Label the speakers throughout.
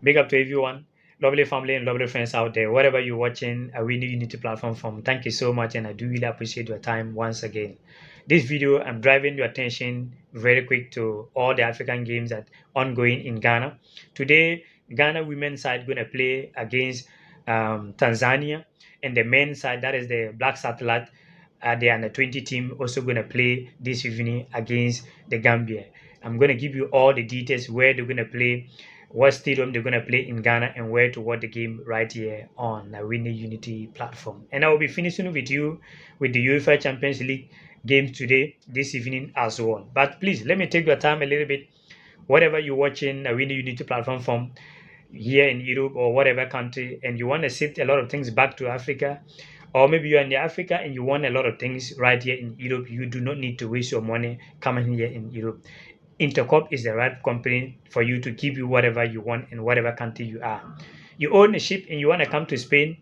Speaker 1: Big up to everyone, lovely family and lovely friends out there, wherever you're watching a Awini Unity platform from. Thank you so much, and I do really appreciate your time once again. This video, I'm driving your attention very quick to all the African games that ongoing in Ghana. Today, Ghana women's side going to play against Tanzania, and the men's side, that is the Black Satellite, the under 20 team, also going to play this evening against the Gambia. I'm going to give you all the details where they're going to play, what stadium they're going to play in Ghana, and where to watch the game right here on the Awini Unity platform. And I will be finishing with you with the UEFA Champions League games today, this evening as well. But please, let me take your time a little bit. Whatever you're watching a Awini Unity platform from, here in Europe or whatever country, and you want to shift a lot of things back to Africa, or maybe you're in Africa and you want a lot of things right here in Europe, you do not need to waste your money coming here in Europe. Interop is the right company for you to give you whatever you want in whatever country you are. You own a ship and you want to come to Spain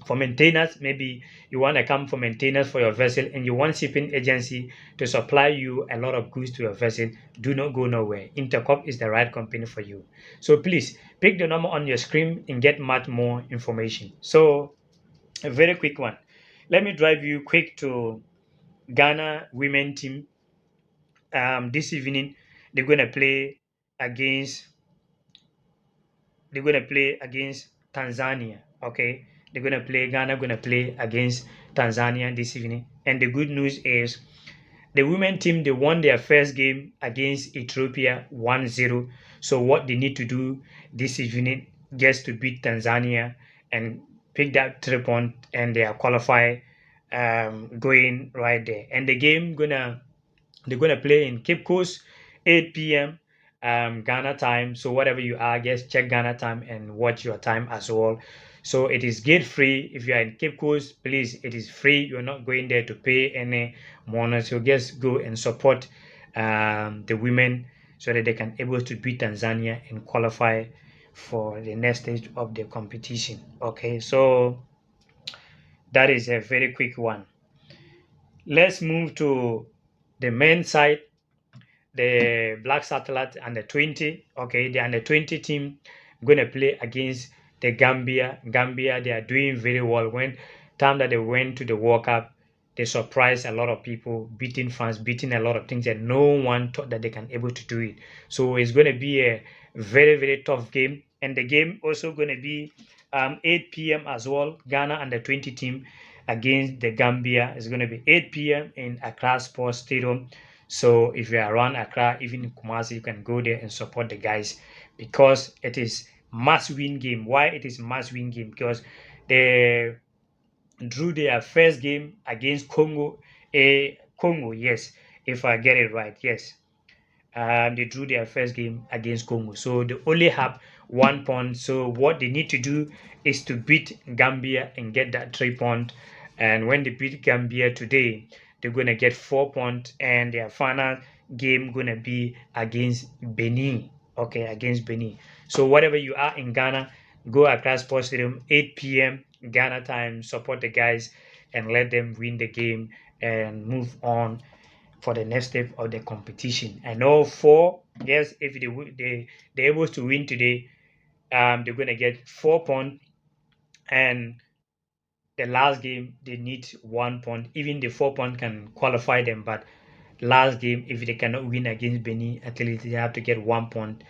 Speaker 1: for maintenance. Maybe you want to come for maintenance for your vessel and you want shipping agency to supply you a lot of goods to your vessel. Do not go nowhere. Intercop is the right company for you. So please pick the number on your screen and get much more information. So a very quick one. Let me drive you quick to Ghana women team. This evening they're going to play against Tanzania. Okay, they're gonna play Ghana gonna play against Tanzania this evening. And the good news is the women team, they won their first game against Ethiopia 1-0. So what they need to do this evening just to beat Tanzania and pick that 3 point, and they are qualified, going right there. And the game they're gonna play in Cape Coast, 8 p.m. Ghana time. So whatever you are, just check Ghana time and watch your time as well. So it is gate free. If you are in Cape Coast, please, it is free. You're not going there to pay any money. So just go and support the women so that they can able to beat Tanzania and qualify for the next stage of the competition. Okay, so that is a very quick one. Let's move to the men's side, the Black Satellite under 20. Okay, the under 20 team going to play against the Gambia. Gambia, they are doing very well. When time that they went to the World Cup, they surprised a lot of people, beating France, beating a lot of things that no one thought that they can able to do it. So it's going to be a very, very tough game. And the game also going to be 8 p.m. as well. Ghana under 20 team against the Gambia is going to be 8 p.m. in Accra Sports Stadium. So if you're around Accra, even in Kumasi, you can go there and support the guys because it is must-win game. Why it is must-win game? Because they drew their first game against Congo. Congo, yes, if I get it right, yes. They drew their first game against Congo. So they only have 1 point. So what they need to do is to beat Gambia and get that 3 point. And when they beat Gambia today, they're going to get 4 points. And their final game going to be against Benin. Okay, against Benin. So whatever you are in Ghana, go across Sports Stadium, 8 p.m. Ghana time, support the guys and let them win the game and move on for the next step of the competition. I know yes, if they're able to win today, they're gonna get 4 points, and the last game they need 1 point. Even the 4 point can qualify them, but last game if they cannot win against Benin, at least they have to get 1 point,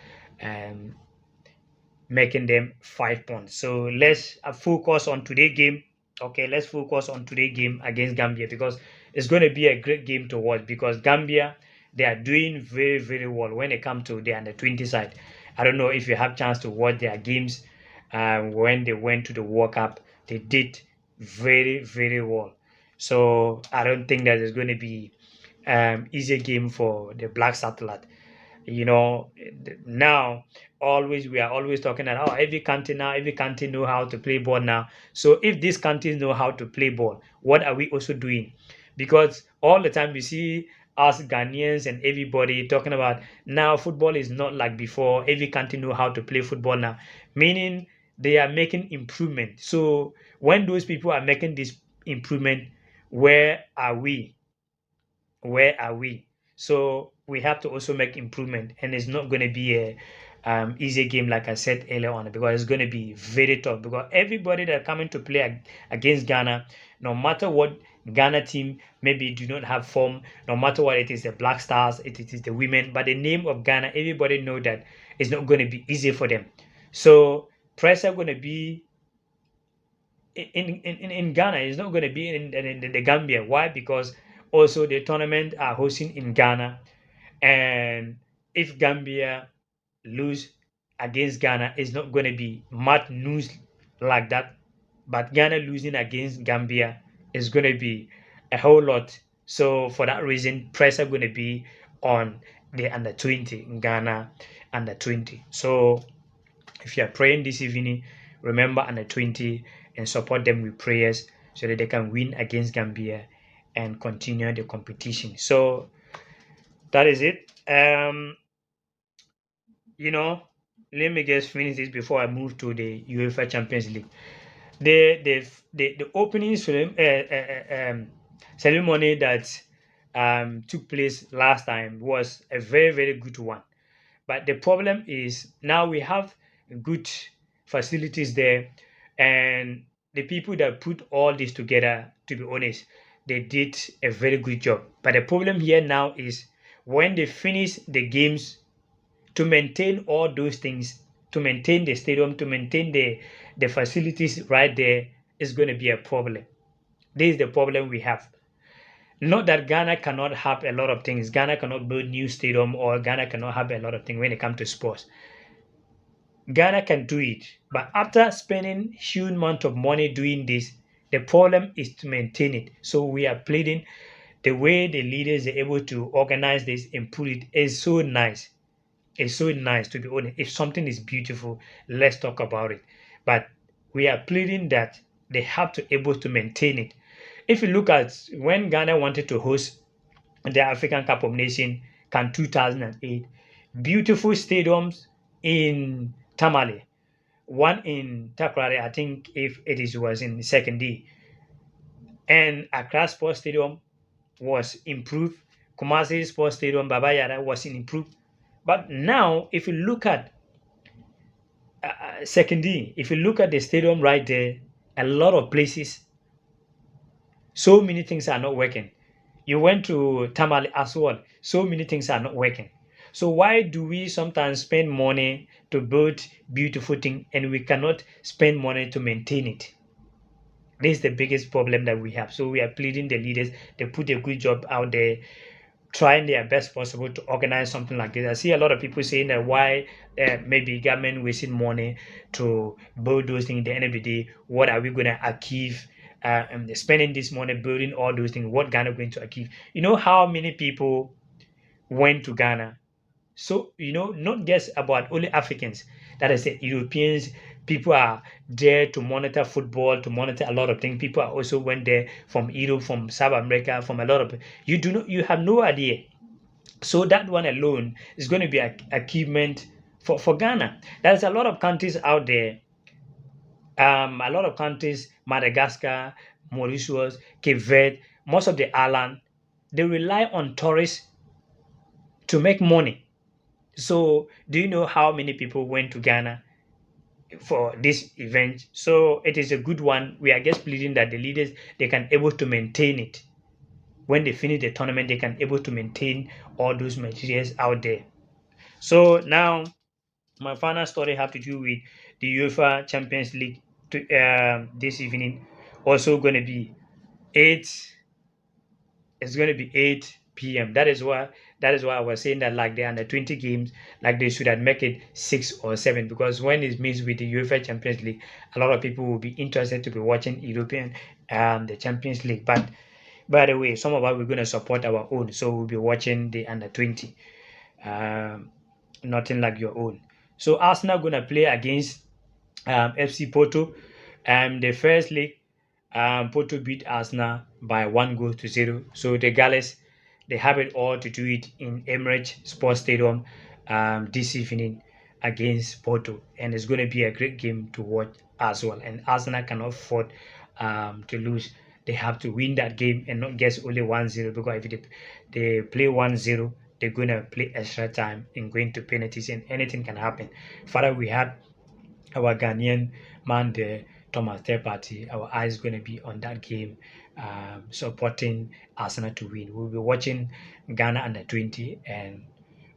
Speaker 1: making them 5 points. So let's focus on today's game. Okay, let's focus on today's game against Gambia because it's going to be a great game to watch because Gambia, they are doing very, very well when it comes to the under 20 side. I don't know if you have chance to watch their games when they went to the World Cup. They did very, very well. So I don't think that it's going to be easy game for the Black Satellite. You know, now always we are always talking about, oh, every country know how to play ball now. So if these countries know how to play ball, what are we also doing? Because all the time we see us Ghanaians and everybody talking about now football is not like before. Every country know how to play football now, meaning they are making improvement. So when those people are making this improvement, where are we? Where are we? So we have to also make improvement, and it's not going to be easy game, like I said earlier on, because it's going to be very tough. Because everybody that coming to play against Ghana, no matter what Ghana team maybe do not have form, no matter what it is, the Black Stars, it is the women, but the name of Ghana, everybody know that it's not going to be easy for them. So pressure going to be in Ghana. It's not going to be in the Gambia. Why? Because also the tournament are hosting in Ghana, and if Gambia lose against Ghana, it's not going to be much news like that. But Ghana losing against Gambia is going to be a whole lot. So for that reason, pressure going to be on the under 20 in Ghana under 20. So if you are praying this evening, remember under 20 and support them with prayers so that they can win against Gambia and continue the competition. So that is it. You know, let me just finish this before I move to the UEFA Champions League. The opening ceremony that took place last time was a very, very good one. But the problem is now we have good facilities there, and the people that put all this together, to be honest, they did a very good job. But the problem here now is when they finish the games, to maintain all those things, to maintain the stadium, to maintain the facilities right there is going to be a problem. This is the problem we have. Not that Ghana cannot have a lot of things. Ghana cannot build new stadium, or Ghana cannot have a lot of things when it comes to sports. Ghana can do it, but after spending huge amount of money doing this, the problem is to maintain it. So we are pleading the way the leaders are able to organize this and put it is so nice. It's so nice, to be honest. If something is beautiful, let's talk about it. But we are pleading that they have to able to maintain it. If you look at when Ghana wanted to host the African Cup of Nations, CAN 2008, beautiful stadiums in Tamale, one in Takrady, I think if it is was in second D, and Accra Sports Stadium was improved. Kumasi Sports Stadium, Baba Yara was improved. But now, if you look at second D, if you look at the stadium right there, a lot of places, so many things are not working. You went to Tamale as well, so many things are not working. So why do we sometimes spend money to build beautiful things and we cannot spend money to maintain it? This is the biggest problem that we have. So we are pleading the leaders, they put a good job out there, trying their best possible to organize something like this. I see a lot of people saying that why maybe government wasting money to build those things. At the end of the day, what are we going to achieve? Spending this money building all those things, what Ghana going to achieve? You know how many people went to Ghana? So, not just about only Africans, that is, Europeans, people are there to monitor football, to monitor a lot of things. People are also went there from Europe, from South America, from a lot of, you have no idea. So that one alone is going to be an achievement for Ghana. There's a lot of countries out there, a lot of countries, Madagascar, Mauritius, Cape Verde, most of the island, they rely on tourists to make money. So, do you know how many people went to Ghana for this event? So, it is a good one. We are just pleading that the leaders, they can able to maintain it. When they finish the tournament, they can able to maintain all those materials out there. So now, my final story have to do with the UEFA Champions League this evening. Also going to be 8. It's going to be 8 p.m. That is why I was saying that like the under 20 games, like they should have make it 6 or 7, because when it meets with the UEFA Champions League, a lot of people will be interested to be watching European the Champions League. But by the way, some of us we're going to support our own, so we'll be watching the under 20. Nothing like your own. So Arsenal going to play against FC Porto. The first leg, Porto beat Arsenal by 1 goal to 0. So the Gallus, they have it all to do it in Emirates Sports Stadium this evening against Porto, and it's going to be a great game to watch as well. And Arsenal cannot afford to lose. They have to win that game and not guess only 1-0, because if they play 1-0, they're gonna play extra time and going to penalties, and anything can happen. Further, we had our Ghanaian man there, Thomas Party. Our eyes going to be on that game, supporting Arsenal to win. We'll be watching Ghana under 20 and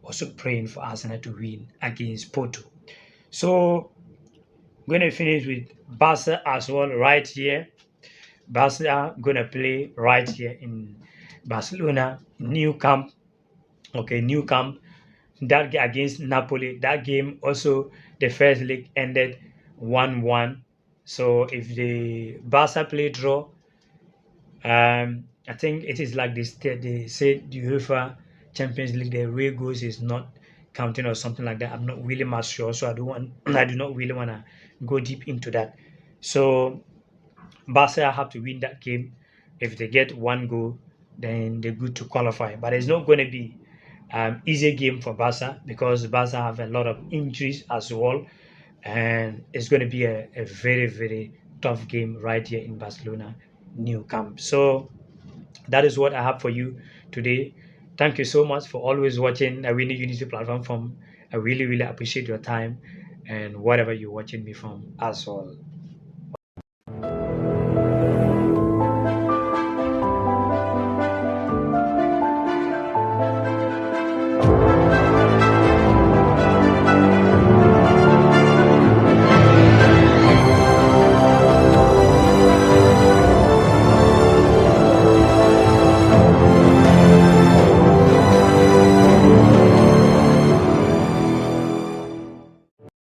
Speaker 1: also praying for Arsenal to win against Porto. So I'm going to finish with Barca as well right here. Barca going to play right here in Barcelona, new camp. Okay, new camp. That against Napoli, that game also, the first leg ended 1-1. So if the Barca play draw, I think it is like this. They say the UEFA Champions League, the away goals is not counting or something like that. I'm not really much sure, so I do want I do not really want to go deep into that. So Barca have to win that game. If they get one goal, then they're good to qualify. But it's not going to be easy game for Barca because Barca have a lot of injuries as well, and it's going to be a very very tough game right here in Barcelona new camp. So that is what I have for you today. Thank you so much for always watching Awini Unity platform from. I really really appreciate your time and whatever you're watching me from as well.